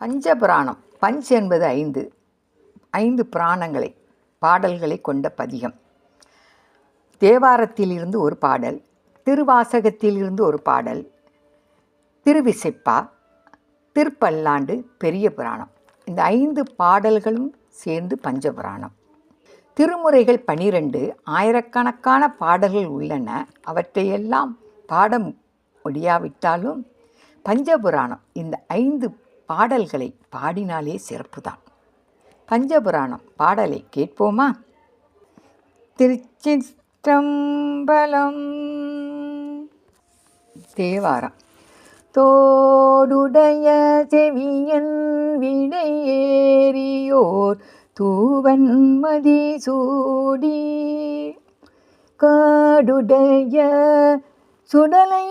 Panchapuranam. Punch என்பது ஐந்து புராணங்களை பாடல்களை கொண்ட பதிகம். தேவாரத்திலிருந்து ஒரு பாடல், திருவாசகத்திலிருந்து ஒரு பாடல், திருவிசைப்பா, திருப்பல்லாண்டு, பெரிய புராணம். இந்த 5 பாடல்களும் சேர்ந்து பஞ்சபுராணம். திருமுறைகள் 12, ஆயிரக்கணக்கான பாடல்கள் உள்ளன. அவற்றையெல்லாம் பாட முடியாவிட்டாலும் பஞ்சபுராணம் இந்த 5 பாடல்களை பாடினாலே சிறப்புதான். பஞ்சபுராணம் பாடலை கேட்போமா? திருச்சிற்றம்பலம். தேவாரம். தோடுடைய செவியன் விடையேறியோர் தூவன் மதிசூடி காடுடைய சுடலை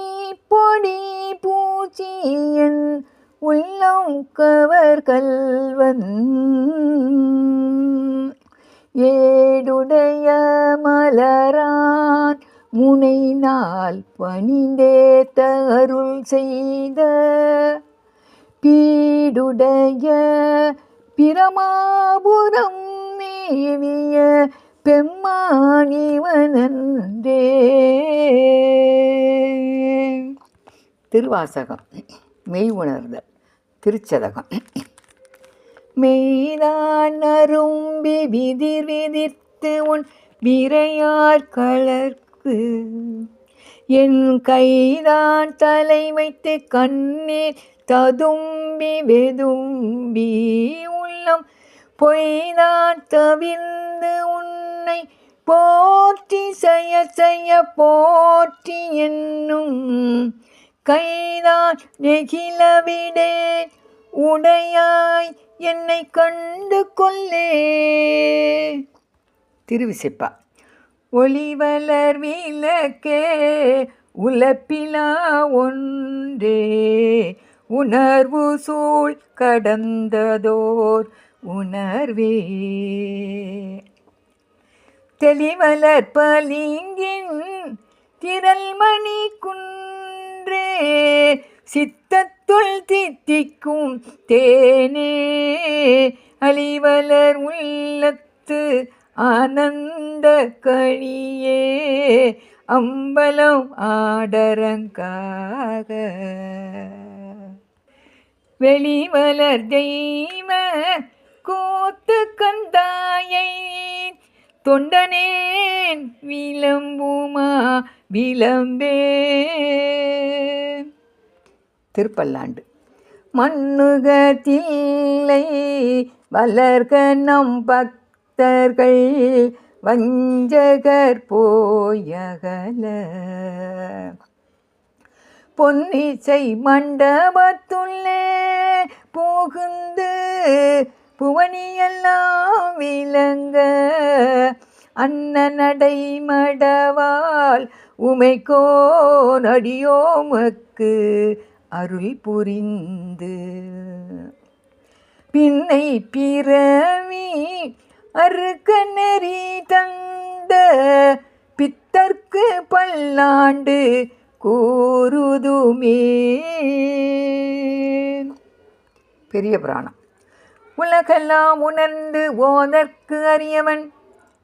பொடி பூச்சியன் உள்ளம் கவர் கல்வன் ஏடுடைய மலரான் முனைநாள் பணிந்தேத்த அருள் செய்த பீடுடைய பிரமாபுரம் மேவிய பெம்மானிவனன்றே. திருவாசகம். மெய் உணர்தல். திருச்சதகம். மெய்தான் அரும்பி விதிர் விதிர்த்து உன் விரையார் கலர்க்கு என் கைதான் தலை வைத்து கண்ணீர் ததும்பி வெதும்பி உள்ளம் பொய்தான் தவிர்ந்து உன்னை போற்றி செய்ய போற்றி என்னும் கைதான் நெகிழவிடே உடையாய் என்னை கண்டு கொள்ளே. திருவிசைப்பா. ஒளிவளர் விளக்கே உலப்பிலா ஒன்றே உணர்வு சூழ் கடந்ததோர் உணர்வே தெளிவளர் பளிங்கின் திரள்மணி குன்றே சித்தத்துள் தித்திக்கும் தேனே அழிவலர் உள்ளத்து ஆனந்த கழியே அம்பலம் ஆடரங்காக வெளிவலர் தெய்வ கூத்து கந்தாயை தொண்டனேன் விளம்புமா விளம்பே. திருப்பல்லாண்டு. மண்ணுகத்தில்லை வளர்க நம் பக்தர்கள் வஞ்சகர் போயகல பொன்னிசை மண்டபத்துள்ளே புகுந்து புவனியெல்லாம் விளங்க அன்னநடை மடவால் உமைக்கோன் அடியோமக்கு அருள் புரிந்து பின்னை பிறவி அறுக்க நெறி தந்த பித்தர்க்கு பல்லாண்டு கூறுதுமே. பெரிய புராணம். உலகெல்லாம் உணர்ந்து ஓதற்கு அறியவன்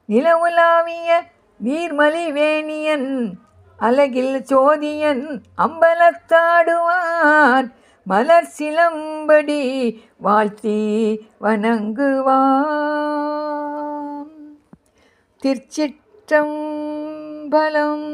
நிலவுலாவிய நீர்மலி வேணியன் அலகில் சோதியன் அம்பலத்தாடுவான் மலர் சிலம்படி வாழ்த்தி வணங்குவான். திருச்சிற்றம்பலம்.